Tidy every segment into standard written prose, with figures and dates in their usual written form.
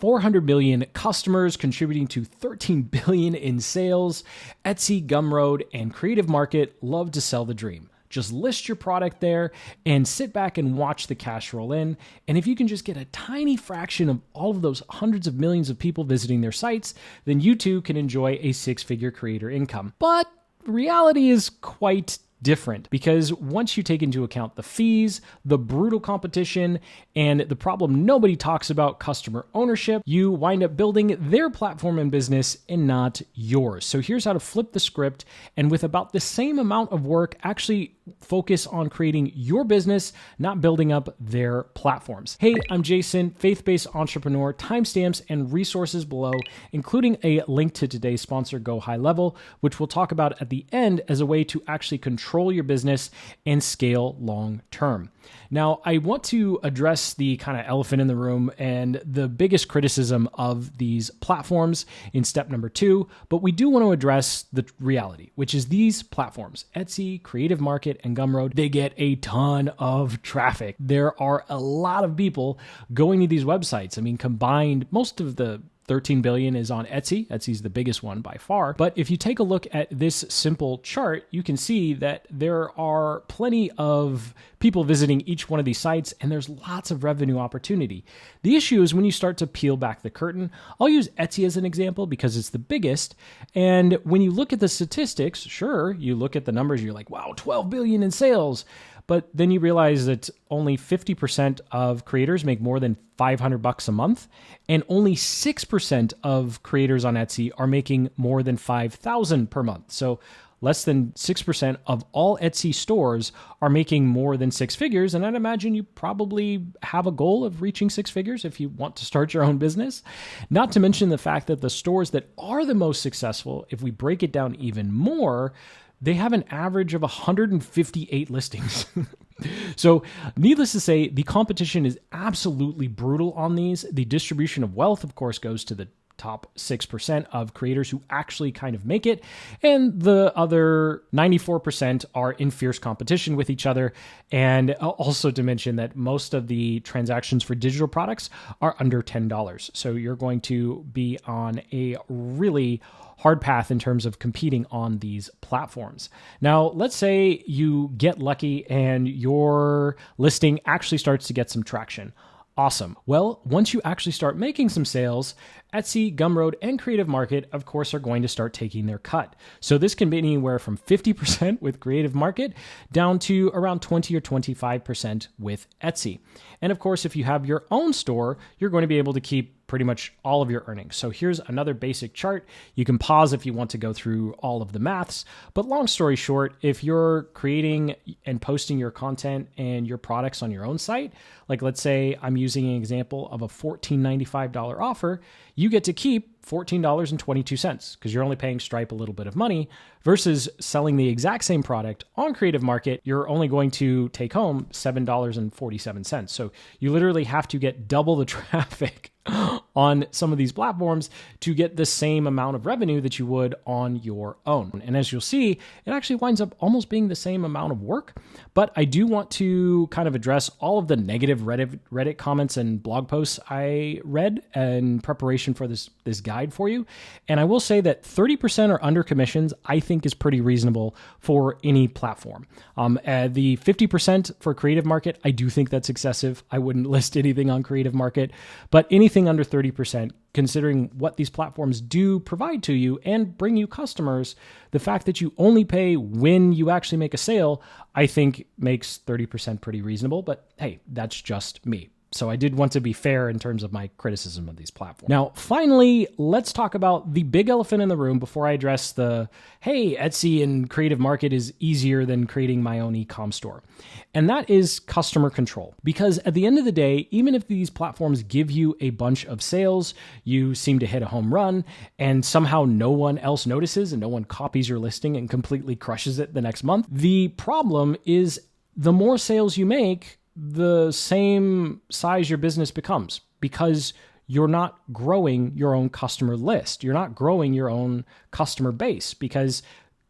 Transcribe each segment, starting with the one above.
400 million customers contributing to 13 billion in sales. Etsy, Gumroad, and Creative Market love to sell the dream. Just list your product there and sit back and watch the cash roll in. And if you can just get a tiny fraction of all of those hundreds of millions of people visiting their sites, then you too can enjoy a six-figure creator income. But reality is quite different, because once you take into account the fees, the brutal competition, and the problem nobody talks about, customer ownership, you wind up building their platform and business and not yours. So here's how to flip the script, and with about the same amount of work, actually focus on creating your business, not building up their platforms. Hey, I'm Jason, faith-based entrepreneur. Timestamps and resources below, including a link to today's sponsor, Go High Level, which we'll talk about at the end as a way to actually control your business and scale long term. Now, I want to address the kind of elephant in the room and the biggest criticism of these platforms in step number 2, but we do want to address the reality, which is these platforms, Etsy, Creative Market, and Gumroad, they get a ton of traffic. There are a lot of people going to these websites. I mean, combined, most of the 13 billion is on Etsy. Etsy's the biggest one by far. But if you take a look at this simple chart, you can see that there are plenty of people visiting each one of these sites, and there's lots of revenue opportunity. The issue is when you start to peel back the curtain. I'll use Etsy as an example because it's the biggest. And when you look at the statistics, sure, you look at the numbers, you're like, wow, 12 billion in sales. But then you realize that only 50% of creators make more than $500 a month, and only 6% of creators on Etsy are making more than $5,000 per month. So less than 6% of all Etsy stores are making more than six figures. And I'd imagine you probably have a goal of reaching six figures if you want to start your own business. Not to mention the fact that the stores that are the most successful, if we break it down even more, they have an average of 158 listings. So needless to say, the competition is absolutely brutal on these. The distribution of wealth, of course, goes to the top 6% of creators who actually kind of make it. And the other 94% are in fierce competition with each other. And also to mention that most of the transactions for digital products are under $10. So you're going to be on a really hard path in terms of competing on these platforms. Now, let's say you get lucky and your listing actually starts to get some traction. Awesome. Well, once you actually start making some sales, Etsy, Gumroad, and Creative Market, of course, are going to start taking their cut. So this can be anywhere from 50% with Creative Market down to around 20 or 25% with Etsy. And of course, if you have your own store, you're going to be able to keep pretty much all of your earnings. So here's another basic chart. You can pause if you want to go through all of the maths, but long story short, if you're creating and posting your content and your products on your own site, like let's say I'm using an example of a $14.95 offer, you get to keep $14.22 because you're only paying Stripe a little bit of money versus selling the exact same product on Creative Market. You're only going to take home $7.47. So you literally have to get double the traffic on some of these platforms to get the same amount of revenue that you would on your own. And as you'll see, it actually winds up almost being the same amount of work. But I do want to kind of address all of the negative Reddit comments and blog posts I read in preparation for this guide for you. And I will say that 30% or under commissions, I think is pretty reasonable for any platform. The 50% for Creative Market, I do think that's excessive. I wouldn't list anything on Creative Market, but anything under 30%, considering what these platforms do provide to you and bring you customers, the fact that you only pay when you actually make a sale, I think makes 30% pretty reasonable. But hey, that's just me. So I did want to be fair in terms of my criticism of these platforms. Now, finally, let's talk about the big elephant in the room before I address hey, Etsy and Creative Market is easier than creating my own e-com store. And that is customer control. Because at the end of the day, even if these platforms give you a bunch of sales, you seem to hit a home run, and somehow no one else notices and no one copies your listing and completely crushes it the next month. The problem is the more sales you make, the same size your business becomes because you're not growing your own customer list. You're not growing your own customer base because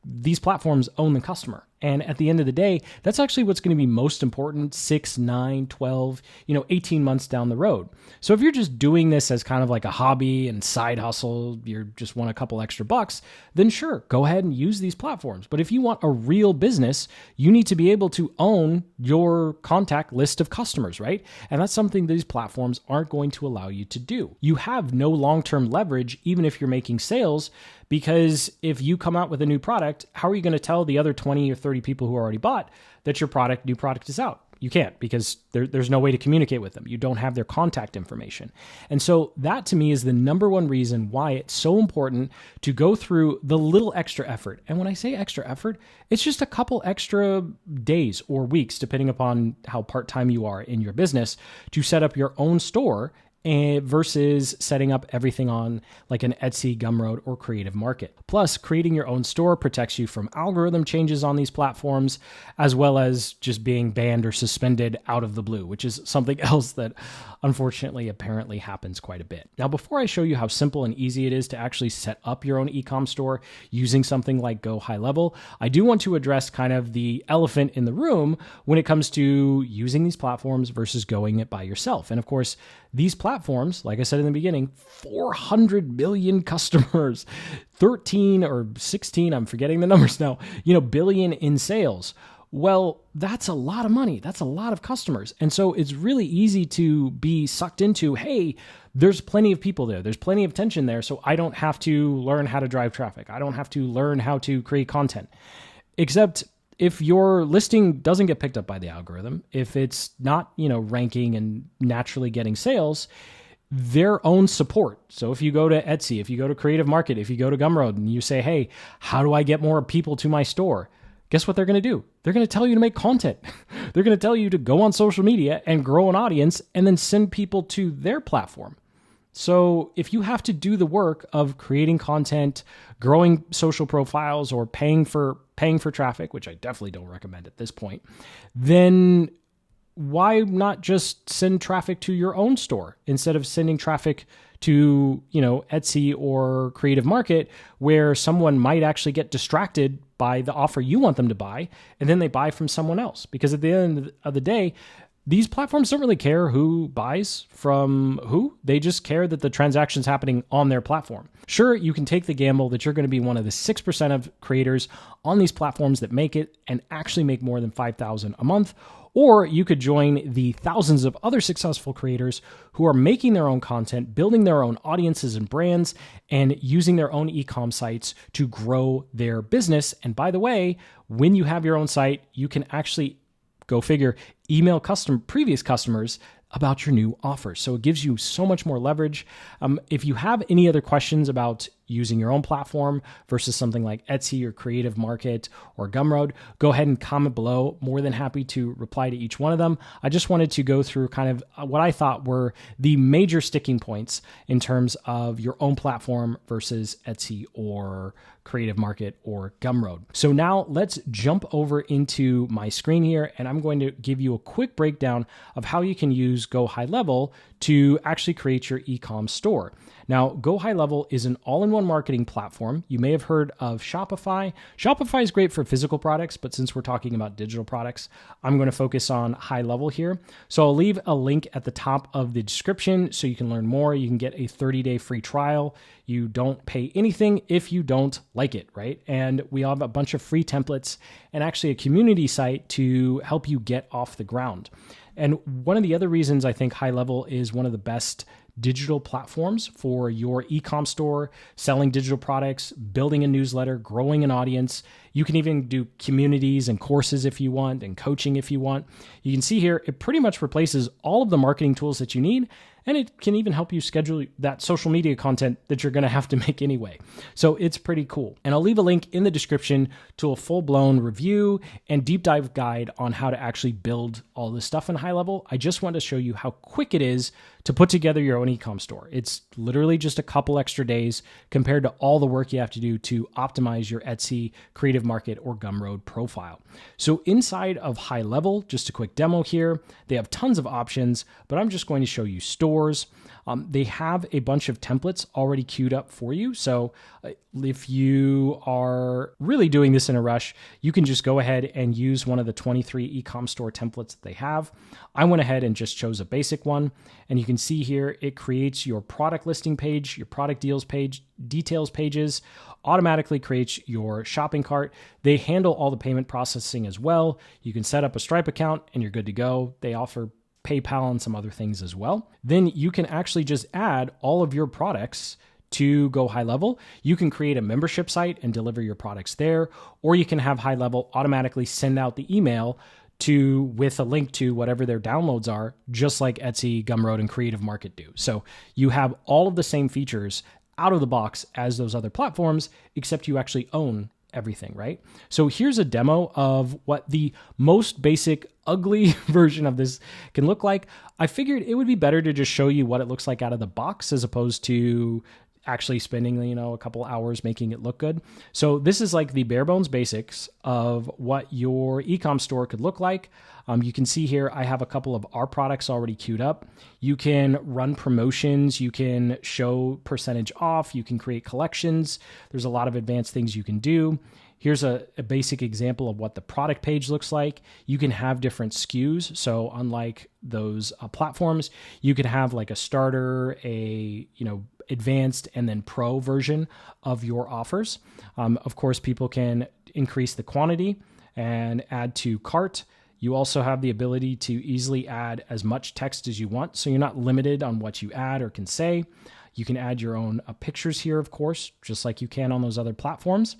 these platforms own the customer. And at the end of the day, that's actually what's going to be most important 6, 9, 12, 18 months down the road. So if you're just doing this as kind of like a hobby and side hustle, you just want a couple extra bucks, then sure, go ahead and use these platforms. But if you want a real business, you need to be able to own your contact list of customers, right? And that's something these platforms aren't going to allow you to do. You have no long-term leverage, even if you're making sales, because if you come out with a new product, how are you going to tell the other 20 or 30 people who already bought that your new product is out? You can't, because there's no way to communicate with them. You don't have their contact information. And so that to me is the number one reason why it's so important to go through the little extra effort. And when I say extra effort, it's just a couple extra days or weeks, depending upon how part-time you are in your business, to set up your own store versus setting up everything on like an Etsy, Gumroad, or Creative Market. Plus, creating your own store protects you from algorithm changes on these platforms, as well as just being banned or suspended out of the blue, which is something else that unfortunately apparently happens quite a bit. Now, before I show you how simple and easy it is to actually set up your own e-com store using something like Go High Level, I do want to address kind of the elephant in the room when it comes to using these platforms versus going it by yourself. And of course, these platforms, like I said in the beginning, 400 million customers, 13 or 16, I'm forgetting the numbers now, billion in sales. Well, that's a lot of money. That's a lot of customers. And so it's really easy to be sucked into, hey, there's plenty of people there. There's plenty of attention there. So I don't have to learn how to drive traffic. I don't have to learn how to create content. Except if your listing doesn't get picked up by the algorithm, if it's not, ranking and naturally getting sales, their own support. So if you go to Etsy, if you go to Creative Market, if you go to Gumroad and you say, hey, how do I get more people to my store? Guess what they're going to do? They're going to tell you to make content. They're going to tell you to go on social media and grow an audience and then send people to their platform. So if you have to do the work of creating content, growing social profiles, or paying for traffic, which I definitely don't recommend at this point, then why not just send traffic to your own store instead of sending traffic to, Etsy or Creative Market, where someone might actually get distracted by the offer you want them to buy, and then they buy from someone else? Because at the end of the day, these platforms don't really care who buys from who. They just care that the transaction's happening on their platform. Sure, you can take the gamble that you're going to be one of the 6% of creators on these platforms that make it and actually make more than $5,000 a month. Or you could join the thousands of other successful creators who are making their own content, building their own audiences and brands, and using their own e-com sites to grow their business. And by the way, when you have your own site, you can actually, go figure, email previous customers about your new offers. So it gives you so much more leverage. If you have any other questions about using your own platform versus something like Etsy or Creative Market or Gumroad, go ahead and comment below. More than happy to reply to each one of them. I just wanted to go through kind of what I thought were the major sticking points in terms of your own platform versus Etsy or Creative Market or Gumroad. So now let's jump over into my screen here, and I'm going to give you a quick breakdown of how you can use Go High Level to actually create your e-com store. Now, Go High Level is an all-in-one marketing platform. You may have heard of Shopify. Shopify is great for physical products, but since we're talking about digital products, I'm going to focus on High Level here. So I'll leave a link at the top of the description so you can learn more. You can get a 30-day free trial. You don't pay anything if you don't like it, right? And we have a bunch of free templates and actually a community site to help you get off the ground. And one of the other reasons I think High Level is one of the best digital platforms for your e-com store, selling digital products, building a newsletter, growing an audience. You can even do communities and courses if you want, and coaching if you want. You can see here, it pretty much replaces all of the marketing tools that you need, and it can even help you schedule that social media content that you're going to have to make anyway. So it's pretty cool. And I'll leave a link in the description to a full-blown review and deep dive guide on how to actually build all this stuff in High Level. I just want to show you how quick it is to put together your own e-com store. It's literally just a couple extra days compared to all the work you have to do to optimize your Etsy, Creative Market, or Gumroad profile. So inside of High Level, just a quick demo here, they have tons of options, but I'm just going to show you store, stores. They have a bunch of templates already queued up for you. So if you are really doing this in a rush, you can just go ahead and use one of the 23 e-com store templates that they have. I went ahead and just chose a basic one. And you can see here, it creates your product listing page, your product deals page, details pages, automatically creates your shopping cart. They handle all the payment processing as well. You can set up a Stripe account and you're good to go. They offer PayPal and some other things as well. Then you can actually just add all of your products to Go High Level. You can create a membership site and deliver your products there, or you can have High Level automatically send out the email with a link to whatever their downloads are, just like Etsy, Gumroad, and Creative Market do. So you have all of the same features out of the box as those other platforms, except you actually own everything, right? So here's a demo of what the most basic, ugly version of this can look like. I figured it would be better to just show you what it looks like out of the box as opposed to actually spending, a couple hours making it look good. So this is like the bare bones basics of what your e-com store could look like. You can see here, I have a couple of our products already queued up. You can run promotions. You can show percentage off. You can create collections. There's a lot of advanced things you can do. Here's a basic example of what the product page looks like. You can have different SKUs. So unlike those platforms, you could have like a starter, advanced, and then pro version of your offers. Of course, people can increase the quantity and add to cart. You also have the ability to easily add as much text as you want, so you're not limited on what you add or can say. You can add your own pictures here, of course, just like you can on those other platforms.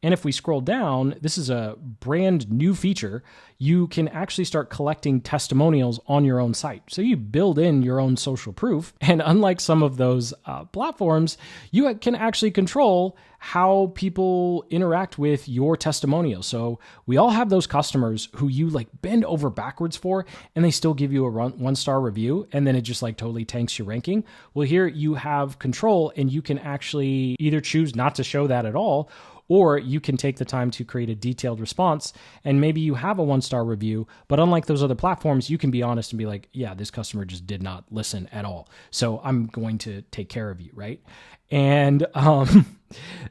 And if we scroll down, this is a brand new feature. You can actually start collecting testimonials on your own site. So you build in your own social proof. And unlike some of those platforms, you can actually control how people interact with your testimonial. So we all have those customers who you bend over backwards for, and they still give you a 1-star review, and then it just totally tanks your ranking. Well, here you have control, and you can actually either choose not to show that at all, or you can take the time to create a detailed response, and maybe you have a 1-star review, but unlike those other platforms, you can be honest and be like, yeah, this customer just did not listen at all. So I'm going to take care of you, right? And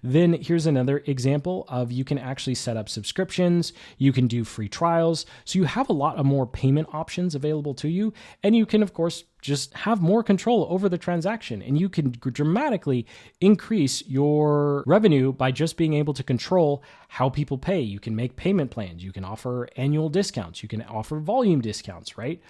then here's another example of you can actually set up subscriptions. You can do free trials. So you have a lot of more payment options available to you. And you can, of course, just have more control over the transaction. And you can dramatically increase your revenue by just being able to control how people pay. You can make payment plans. You can offer annual discounts. You can offer volume discounts, right?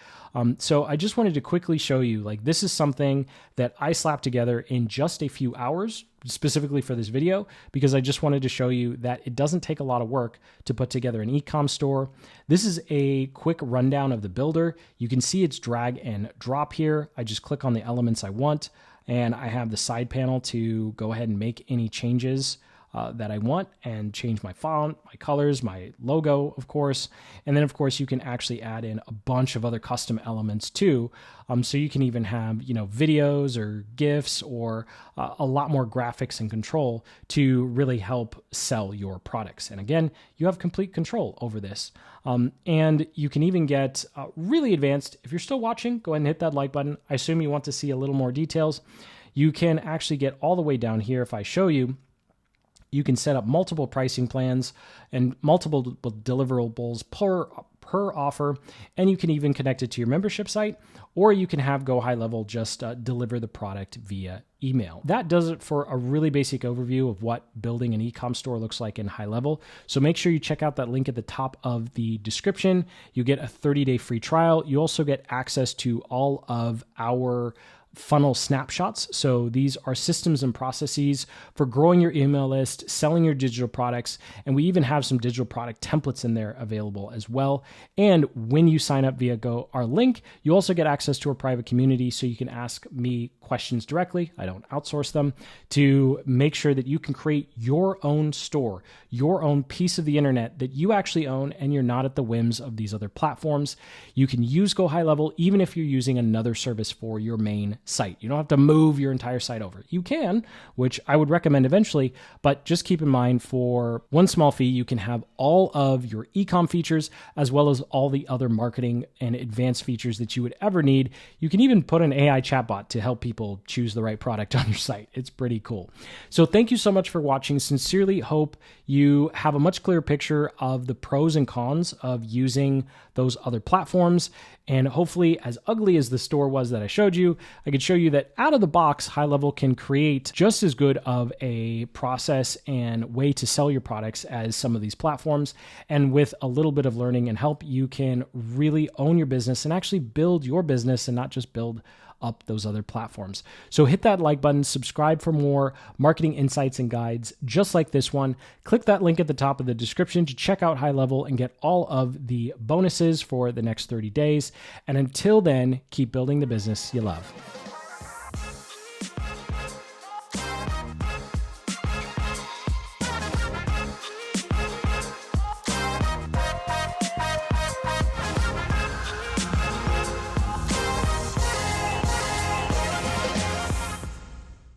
So I just wanted to quickly show you, this is something that I slapped together in just a few hours, specifically for this video, because I just wanted to show you that it doesn't take a lot of work to put together an e-com store. This is a quick rundown of the builder. You can see it's drag and drop here. I just click on the elements I want, and I have the side panel to go ahead and make any changes that I want and change my font, my colors, my logo, of course. And then, of course, you can actually add in a bunch of other custom elements too. So you can even have, videos or GIFs or a lot more graphics and control to really help sell your products. And again, you have complete control over this. And you can even get really advanced. If you're still watching, go ahead and hit that like button. I assume you want to see a little more details. You can actually get all the way down here. If I show you, you can set up multiple pricing plans and multiple deliverables per offer, and you can even connect it to your membership site, or you can have Go High Level just deliver the product via email. That does it for a really basic overview of what building an e-com store looks like in High Level. So make sure you check out that link at the top of the description. You get a 30-day free trial. You also get access to all of our funnel snapshots. So these are systems and processes for growing your email list, selling your digital products, and we even have some digital product templates in there available as well. And when you sign up via our link, you also get access to a private community, so you can ask me questions directly. I don't outsource them, to make sure that you can create your own store, your own piece of the internet that you actually own, and you're not at the whims of these other platforms. You can use Go High Level even if you're using another service for your main site. You don't have to move your entire site over. You can, which I would recommend eventually, but just keep in mind for one small fee, you can have all of your e-com features as well as all the other marketing and advanced features that you would ever need. You can even put an AI chatbot to help people choose the right product on your site. It's pretty cool. So thank you so much for watching. Sincerely hope you have a much clearer picture of the pros and cons of using those other platforms. And hopefully, as ugly as the store was that I showed you, I could show you that out of the box, High Level can create just as good of a process and way to sell your products as some of these platforms. And with a little bit of learning and help, you can really own your business and actually build your business and not just build up those other platforms. So hit that like button, subscribe for more marketing insights and guides just like this one. Click that link at the top of the description to check out High Level and get all of the bonuses for the next 30 days. And until then, keep building the business you love.